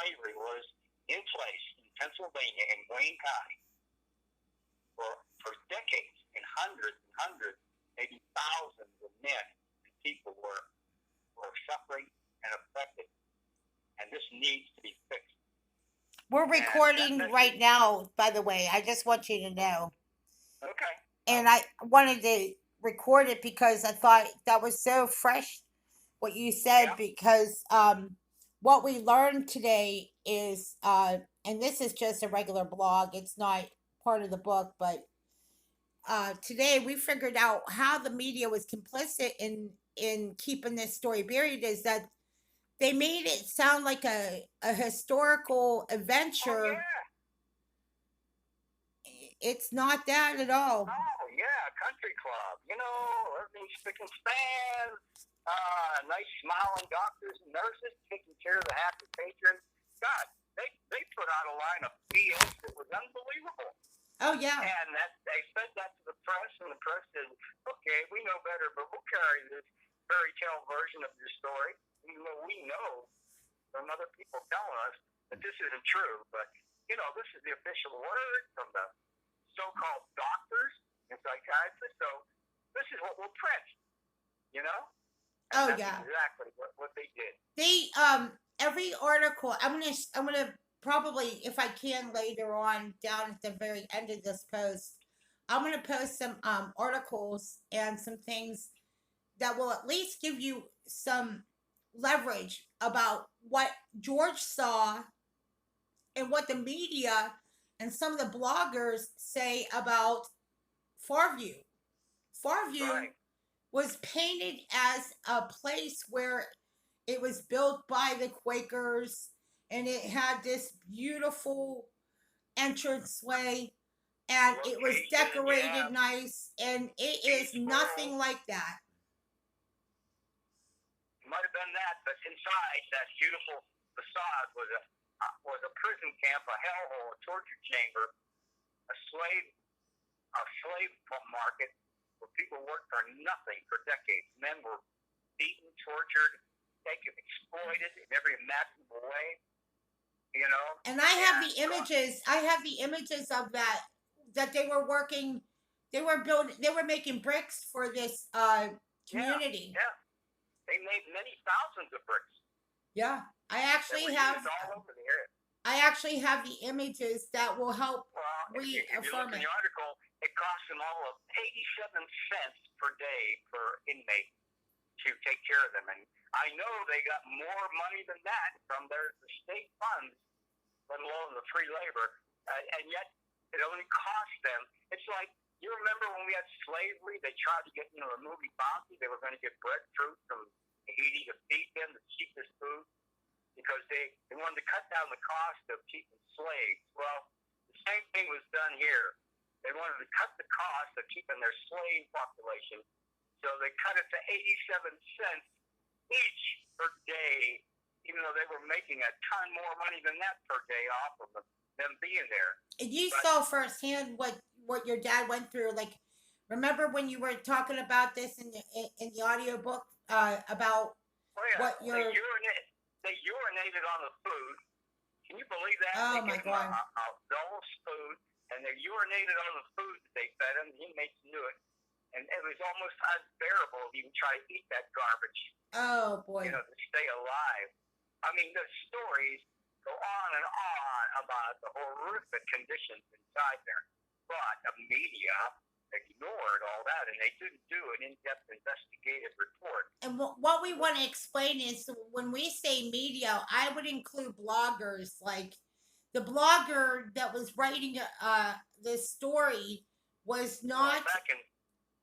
slavery was in place in Pennsylvania in Wayne County for decades, and hundreds, maybe thousands of men and people were suffering and affected, and this needs to be fixed. We're recording right now, by the way. I just want you to know. Okay. And I wanted to record it because I thought that was so fresh what you said, Yeah. because what we learned today is and this is just a regular blog, it's not part of the book, but today we figured out how the media was complicit in keeping this story buried, is that they made it sound like a historical adventure. Oh, yeah. It's not that at all. Oh, yeah, country club. You know, everything's spick and span. Nice smiling doctors and nurses taking care of the happy patrons. God, they put out a line of BS that was unbelievable. Oh, yeah. And they said that to the press, and the press said, okay, we know better, but we'll carry this fairy tale version of your story, even though we know from other people telling us that this isn't true. But, you know, this is the official word from the so-called doctors and psychiatrists, so this is what we'll print, you know? And that's exactly what they did. They every article, I'm gonna probably, if I can later on down at the very end of this post, I'm gonna post some articles and some things that will at least give you some leverage about what George saw and what the media and some of the bloggers say about Farview. Farview Right. was painted as a place where it was built by the Quakers, and it had this beautiful entranceway, and it was decorated nice, and it is nothing like that. It might have been that, but inside that beautiful facade was a prison camp, a hellhole, a torture chamber, a slave market where people worked for nothing for decades. Men were beaten, tortured, taken, exploited in every imaginable way. You know. And I have the images. I have the images of that they were working. They were making bricks for this community. Yeah. They made many thousands of bricks. Yeah, I actually have. All over the area. I actually have the images that will help reaffirm it. If you look in the article, it cost them all of 87 cents per day per inmate to take care of them. And I know they got more money than that from the state funds, let alone the free labor, and yet it only cost them. It's like, you remember when we had slavery, they tried to get, the movie Bounty, they were going to get breadfruit from Haiti to feed them, the cheapest food, because they wanted to cut down the cost of keeping slaves. Well, the same thing was done here. They wanted to cut the cost of keeping their slave population, so they cut it to 87 cents each per day, even though they were making a ton more money than that per day off of them being there. And you saw firsthand what your dad went through. Like, remember when you were talking about this in the audiobook about what your... They urinated on the food. Can you believe that? Oh, my God. Dulce food, and they urinated on the food that they fed them. The inmates knew it. And it was almost unbearable to even try to eat that garbage. Oh, boy. To stay alive. I mean, the stories go on and on about the horrific conditions inside there. But the media ignored all that, and they didn't do an in-depth investigative report. And what we want to explain is, when we say media, I would include bloggers. Like, the blogger that was writing this story was not... Well,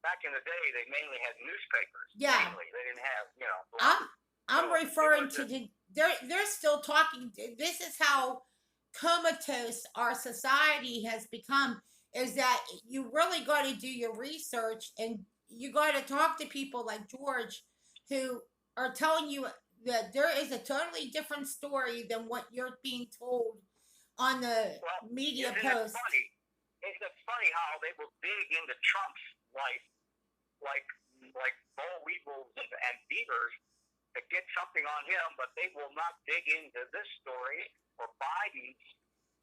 back in the day, they mainly had newspapers. Yeah. Mainly. They didn't have, blogs. I'm referring to they're still talking. This is how comatose our society has become, is that you really got to do your research, and you got to talk to people like George, who are telling you that there is a totally different story than what you're being told on the media post. Isn't it funny how they will dig into Trump's life like boll weevils and beavers to get something on him, but they will not dig into this story or Biden's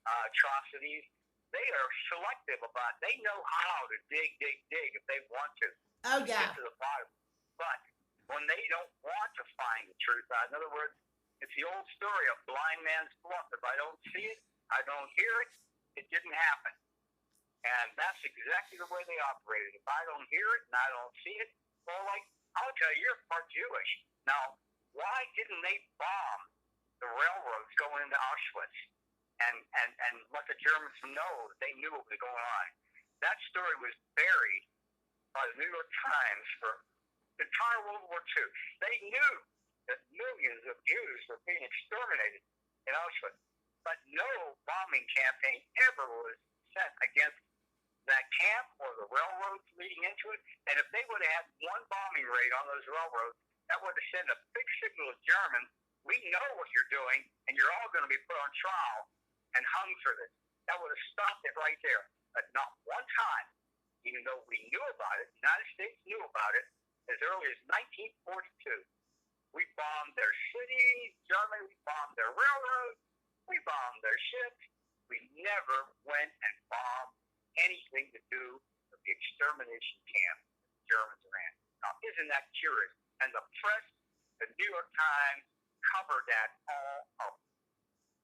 atrocities, they are selective about. They know how to dig if they want to Oh get yeah. to the bottom. But when they don't want to find the truth, in other words, it's the old story of blind man's bluff. If I don't see it, I don't hear it. It didn't happen. And that's exactly the way they operated. If I don't hear it and I don't see it, well, like, I'll tell you, you're part Jewish. Now, why didn't they bomb the railroads going into Auschwitz and let the Germans know that they knew what was going on? That story was buried by the New York Times for the entire World War II. They knew that millions of Jews were being exterminated in Auschwitz, but no bombing campaign ever was sent against that camp or the railroads leading into it. And if they would have had one bombing raid on those railroads, that would have sent a big signal to Germans: we know what you're doing, and you're all going to be put on trial and hung for this. That would have stopped it right there. But not one time, even though we knew about it, the United States knew about it as early as 1942. We bombed their cities, Germany, we bombed their railroads, we bombed their ships. We never went and bombed anything to do with the extermination camp the Germans ran. Now, isn't that curious? And the press, the New York Times, covered that all up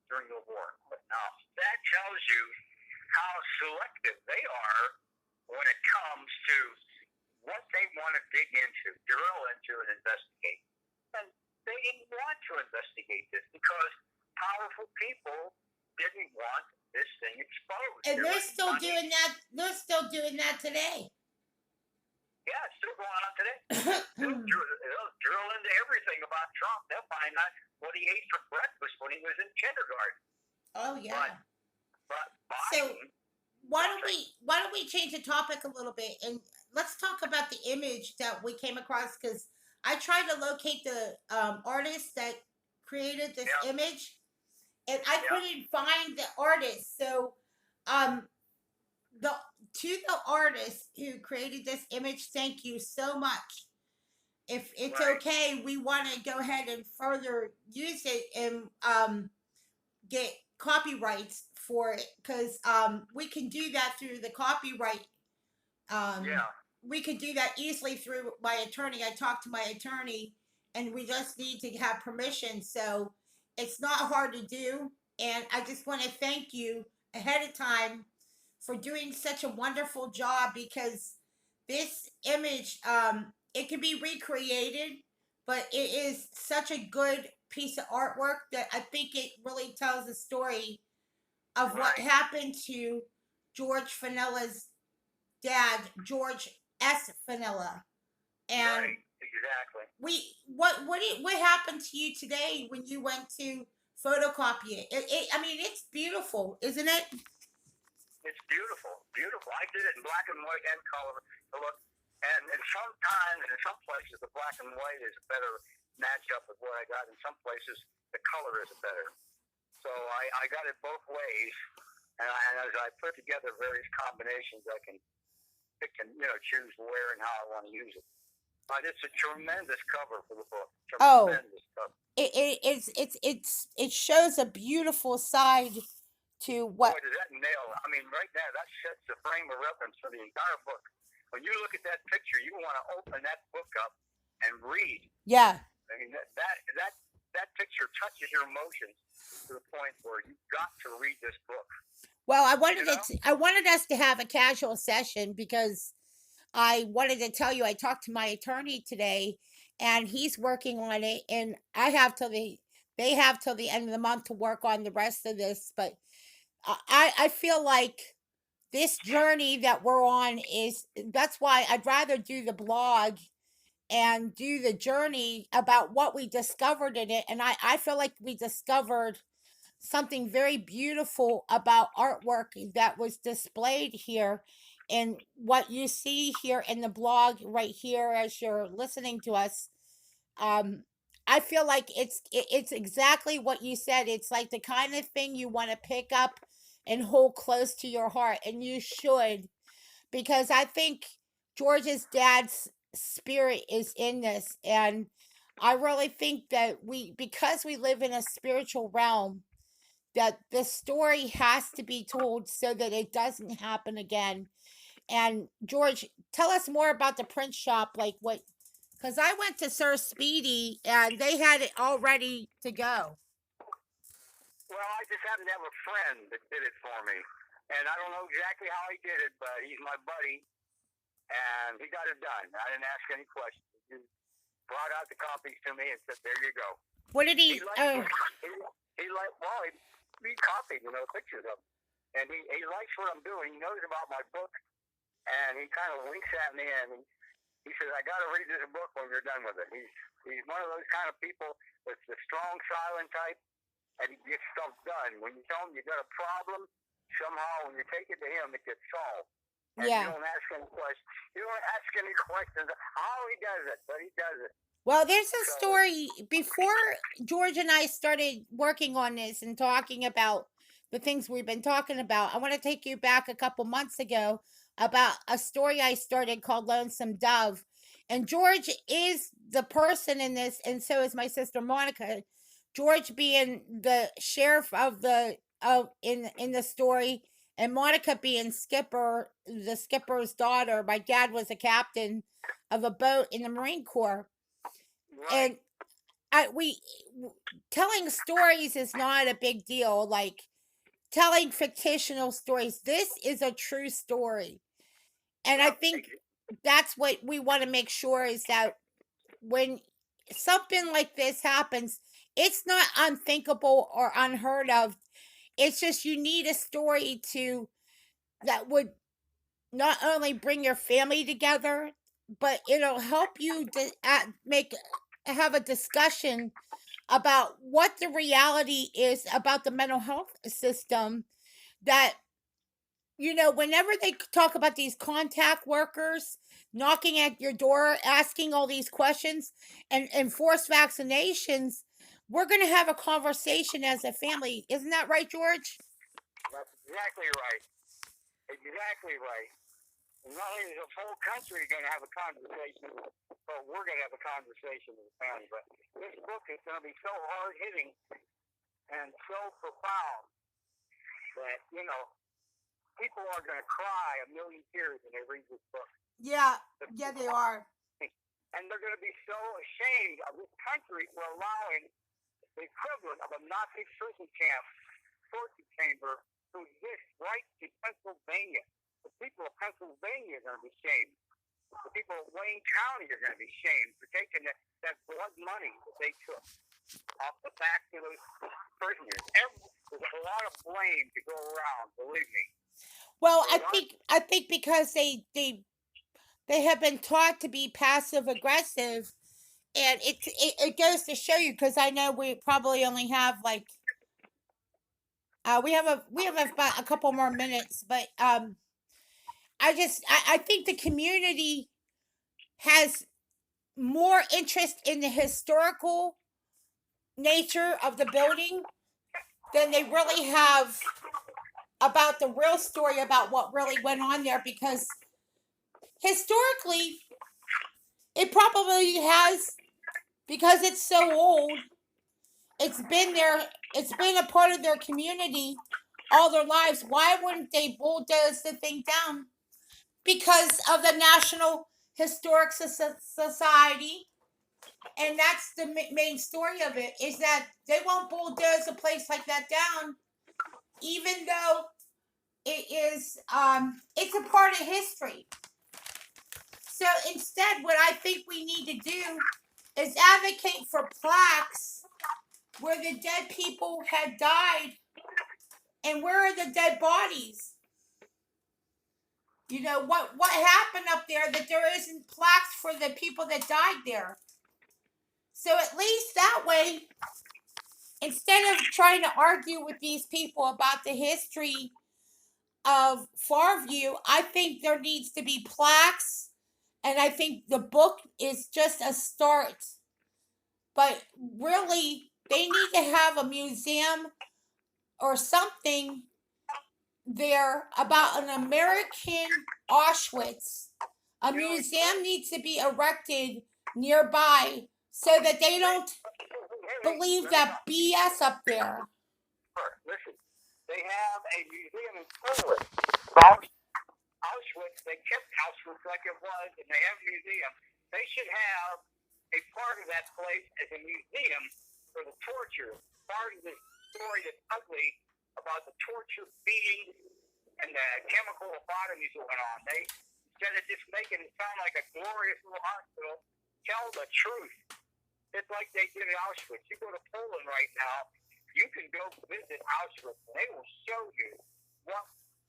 during the war. But now, that tells you how selective they are when it comes to what they want to dig into, drill into, and investigate. And they didn't want to investigate this because powerful people didn't want this thing exposed. And they're still doing that. They're still doing that today. Yeah, it's still going on today. They'll drill into everything about Trump. They'll find out what he ate for breakfast when he was in kindergarten. Oh yeah. But Biden, so why don't we change the topic a little bit and let's talk about the image that we came across, because I tried to locate the artist that created this image, and I couldn't find the artist. So, the artist who created this image, thank you so much. If it's okay, we want to go ahead and further use it and get copyrights for it, because we can do that through the copyright. We could do that easily through my attorney. I talked to my attorney, and we just need to have permission. So it's not hard to do. And I just want to thank you ahead of time for doing such a wonderful job, because this image, it can be recreated, but it is such a good piece of artwork that I think it really tells the story of what happened to George Fenela's dad, George S. Fenela. And exactly. What happened to you today when you went to photocopy it? I mean, it's beautiful, isn't it? It's beautiful. I did it in black and white and color. Look, and sometimes, in some places, the black and white is a better matchup with what I got. In some places, the color is better. So I got it both ways, and as I put together various combinations, I can pick and choose where and how I want to use it. But it's a tremendous cover for the book. Tremendous cover. It shows a beautiful side to what. Boy, does that nail? I mean, right there, that sets the frame of reference for the entire book. When you look at that picture, you want to open that book up and read. Yeah. I mean, that picture touches your emotions to the point where you've got to read this book. Well, I wanted us to have a casual session, because I wanted to tell you I talked to my attorney today, and he's working on it, and they have till the end of the month to work on the rest of this. But I feel like this journey that we're on that's why I'd rather do the blog and do the journey about what we discovered in it. And I feel like we discovered something very beautiful about artwork that was displayed here. And what you see here in the blog right here as you're listening to us, I feel like it's exactly what you said. It's like the kind of thing you want to pick up and hold close to your heart, and you should, because I think George's dad's spirit is in this, and I really think that because we live in a spiritual realm, that the story has to be told so that it doesn't happen again. And George, tell us more about the print shop, like what, because I went to Sir Speedy and they had it all ready to go. Well, I just happened to have a friend that did it for me. And I don't know exactly how he did it, but he's my buddy. And he got it done. I didn't ask any questions. He brought out the copies to me and said, there you go. What did he? He copied, pictures of him. And he likes what I'm doing. He knows about my book. And he kind of winks at me and he says, I got to read this book when you're done with it. He's one of those kind of people that's the strong, silent type, and he gets stuff done. When you tell him you got a problem, somehow when you take it to him, it gets solved. And Yeah. you don't ask any questions. You don't ask any questions how he does it, but he does it. Well, there's a story before George and I started working on this and talking about the things we've been talking about. I want to take you back a couple months ago about a story I started called Lonesome Dove. And George is the person in this, and so is my sister Monica. George being the sheriff of in the story, and Monica being Skipper, the skipper's daughter. My dad was a captain of a boat in the Marine Corps. Right. And telling stories is not a big deal. Like telling fictional stories, this is a true story. And I think that's what we want to make sure is that when something like this happens, it's not unthinkable or unheard of. It's just you need a story that would not only bring your family together, but it'll help you to have a discussion about what the reality is about the mental health system. That whenever they talk about these contact workers knocking at your door asking all these questions and forced vaccinations, we're going to have a conversation as a family. Isn't that right, George? That's exactly right. Exactly right. Not only is the whole country going to have a conversation, but we're going to have a conversation as a family. But this book is going to be so hard-hitting and so profound that, people are going to cry a million tears when they read this book. Yeah, they are. And they're going to be so ashamed of this country for allowing the equivalent of a Nazi prison camp, torture chamber, to exist right in Pennsylvania. The people of Pennsylvania are going to be shamed. The people of Wayne County are going to be shamed for taking that blood money that they took off the backs of those prisoners. There's a lot of blame to go around, believe me. Well, I think because they have been taught to be passive aggressive, and it goes to show you, because I know we probably only have like we have about a couple more minutes, but I think the community has more interest in the historical nature of the building than they really have about the real story about what really went on there, because historically it probably has, because it's so old, it's been a part of their community all their lives. Why wouldn't they bulldoze the thing down? Because of the National Historic Society, and that's the main story of it, is that they won't bulldoze a place like that down, even though it is it's a part of history. So instead, what I think we need to do is advocate for plaques where the dead people had died, and where are the dead bodies? What happened up there that there isn't plaques for the people that died there? So at least that way, instead of trying to argue with these people about the history of Farview, I think there needs to be plaques, and I think the book is just a start. But really, they need to have a museum or something there about an American Auschwitz. A museum needs to be erected nearby so that they don't believe that BS up there. Listen, they have a museum in Poland. Auschwitz, they kept Auschwitz like it was, and they have a museum. They should have a part of that place as a museum for the torture. Part of the story that's ugly about the torture, beating, and the chemical lobotomies that went on. They, instead of just making it sound like a glorious little hospital, tell the truth. It's like they did at Auschwitz. You go to Poland right now, you can go visit Auschwitz, and they will show you what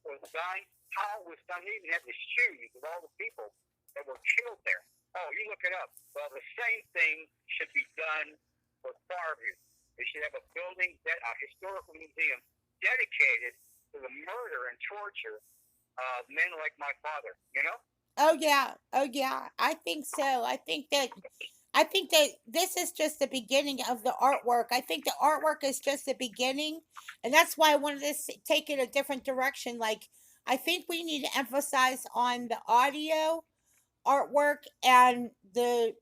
was done, how it was done. They even have the shoes of all the people that were killed there. Oh, you look it up. Well, the same thing should be done for Fairview. They should have a building, a historical museum dedicated to the murder and torture of men like my father, you know? Oh yeah. Oh yeah. I think so. I think that this is just the beginning of the artwork. I think the artwork is just the beginning, and that's why I wanted to take it a different direction. Like, I think we need to emphasize on the audio artwork and the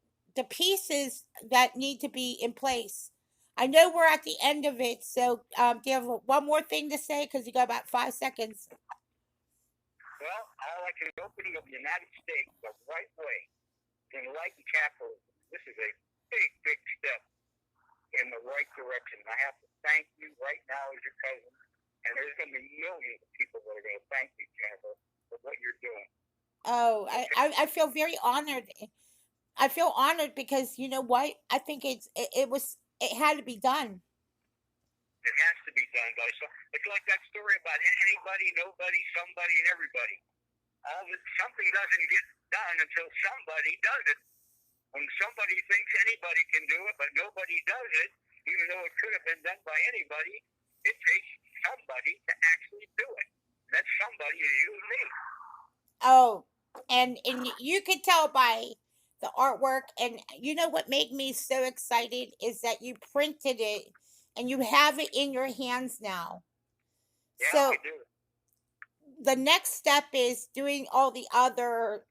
pieces that need to be in place. I know we're at the end of it, so do you have one more thing to say? Because you got about 5 seconds. Well, all I can opening of the United States the right way in enlighten capitalism. This is a big, big step in the right direction. I have to thank you right now as your cousin, and there's going to be millions of people that are going to thank you, Jennifer, for what you're doing. Oh, I feel very honored. I feel honored because you know what? I think it had to be done. It has to be done, guys. So it's like that story about anybody, nobody, somebody, and everybody. Something doesn't get done until somebody does it. When somebody thinks anybody can do it, but nobody does it, even though it could have been done by anybody, it takes somebody to actually do it. That somebody is you and me. Oh, and you could tell by the artwork, and you know what made me so excited is that you printed it and you have it in your hands now. Yeah, So I do. the next step is doing all the other,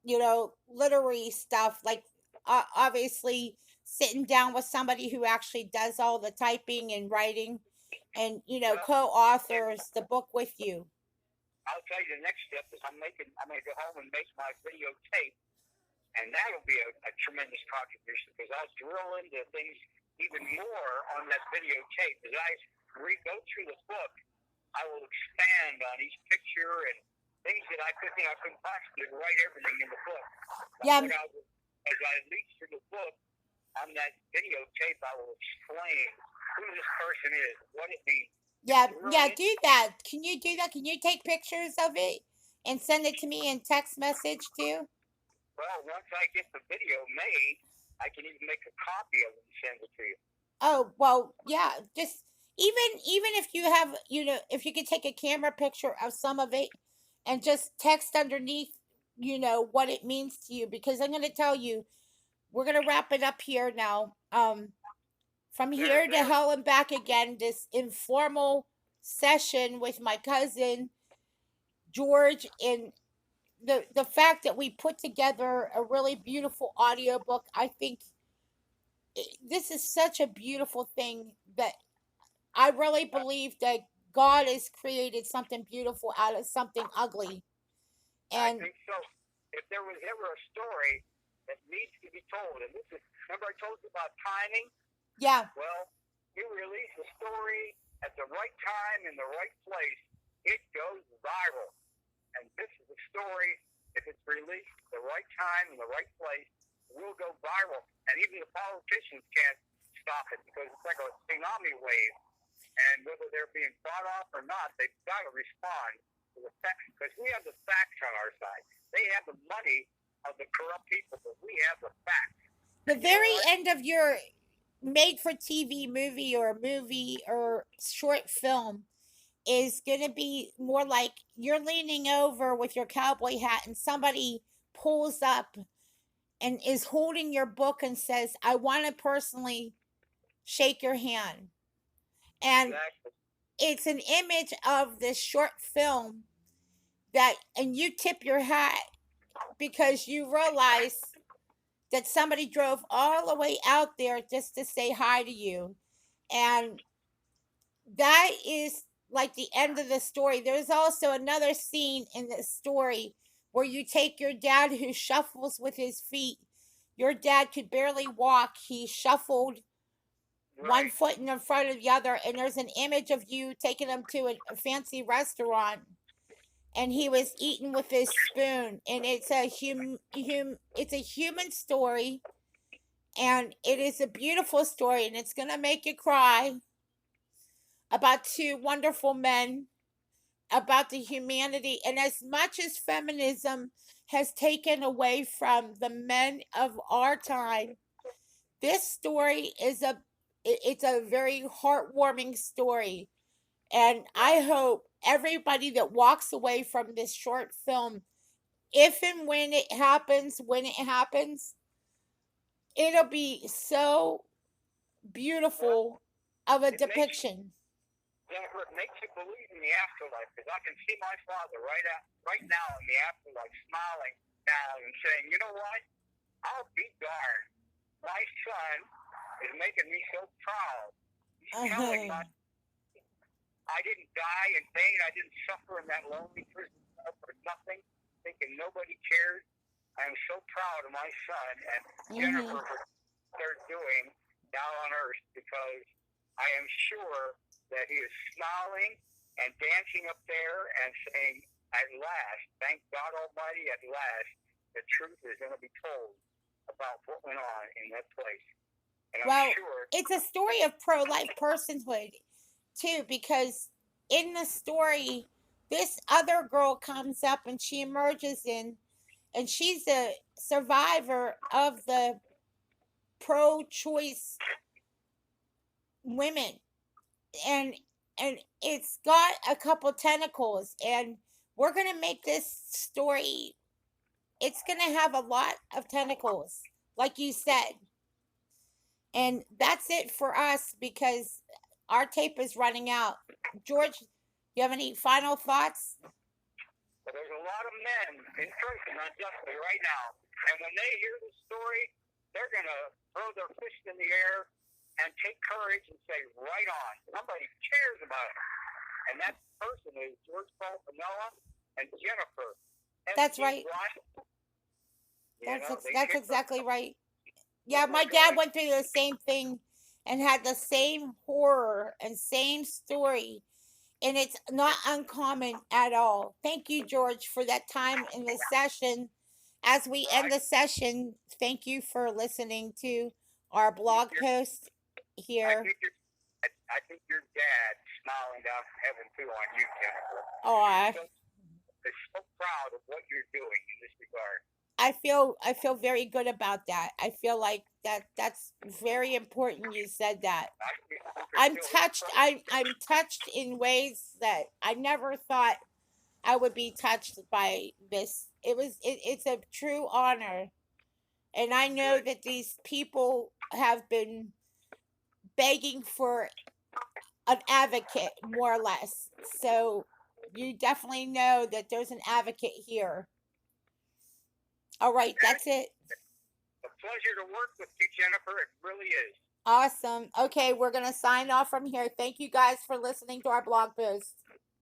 literary stuff, like obviously sitting down with somebody who actually does all the typing and writing and, Well, co-authors the book with you. I'll tell you the next step is I'm going to go home and make my videotape, and that'll be a tremendous contribution because I'll drill into things even more on that videotape. As I go through the book, I will expand on each picture and things that I couldn't possibly write everything in the book. Yeah. As I lead through the book, on that videotape, I will explain who this person is, what it means. Yeah, do that. Can you do that? Can you take pictures of it and send it to me in text message too? Well, once I get the video made, I can even make a copy of it and send it to you. Oh, well, yeah, just even if you have, if you could take a camera picture of some of it and just text underneath, what it means to you, because I'm going to tell you, we're going to wrap it up here now. From here to hell and back again, this informal session with my cousin George, and the fact that we put together a really beautiful audiobook. I think this is such a beautiful thing that I really believe that God has created something beautiful out of something ugly. And I think so. If there was ever a story that needs to be told, and this is, remember I told you about timing? Yeah. Well, you release a story at the right time in the right place, it goes viral. And this is a story, if it's released at the right time in the right place, will go viral. And even the politicians can't stop it because it's like a tsunami wave. And whether they're being bought off or not, they've got to respond to the facts, because we have the facts on our side. They have the money of the corrupt people, but we have the facts. The very end of your made for TV movie or short film is going to be more like you're leaning over with your cowboy hat and somebody pulls up and is holding your book and says, I want to personally shake your hand. And Exactly. it's an image of this short film and you tip your hat because you realize that somebody drove all the way out there just to say hi to you. And that is like the end of the story. There's also another scene in the story where you take your dad who shuffles with his feet. Your dad could barely walk. He shuffled one Right. foot in the front of the other, and there's an image of you taking him to a fancy restaurant, and he was eating with his spoon. And it's a it's a human story, and it is a beautiful story, and it's gonna make you cry about two wonderful men, about the humanity. And as much as feminism has taken away from the men of our time, this story is it's a very heartwarming story. And I hope everybody that walks away from this short film, if and when it happens, it'll be so Well, beautiful of a it makes depiction. Jennifer, it makes you believe in the afterlife, because I can see my father right now in the afterlife, smiling down and saying, "You know what? I'll be darned. My son is making me so proud. He's telling my I didn't die in pain. I didn't suffer in that lonely prison cell for nothing, thinking nobody cared. I am so proud of my son and Jennifer for what they're doing down on earth, because I am sure that he is smiling and dancing up there and saying, at last, thank God Almighty, at last, the truth is going to be told about what went on in that place." And I'm Well, sure. it's a story of pro life personhood, too, because in the story, this other girl comes up and she emerges in, and she's a survivor of the pro choice women. And it's got a couple tentacles, and we're going to make this story, it's going to have a lot of tentacles, like you said. And that's it for us because our tape is running out. George, you have any final thoughts? But there's a lot of men in prison unjustly right now. And when they hear the story, they're going to throw their fist in the air and take courage and say, right on. Somebody cares about it. And that person is George Paul Panola and Jennifer. That's right. That's exactly right. Yeah, my dad went through the same thing and had the same horror and same story. And it's not uncommon at all. Thank you, George, for that time in the session. As we end the session, thank you for listening to our blog post here. I think your dad smiling down from heaven too on you, Jennifer. Oh, Is so proud of what you're doing in this regard. I feel very good about that. I feel like that's very important you said that. I'm touched. I'm touched in ways that I never thought I would be touched by this. It's a true honor. And I know that these people have been begging for an advocate, more or less. So you definitely know that there's an advocate here. All right, that's it. A pleasure to work with you, Jennifer. It really is. Awesome. Okay, we're going to sign off from here. Thank you guys for listening to our blog post.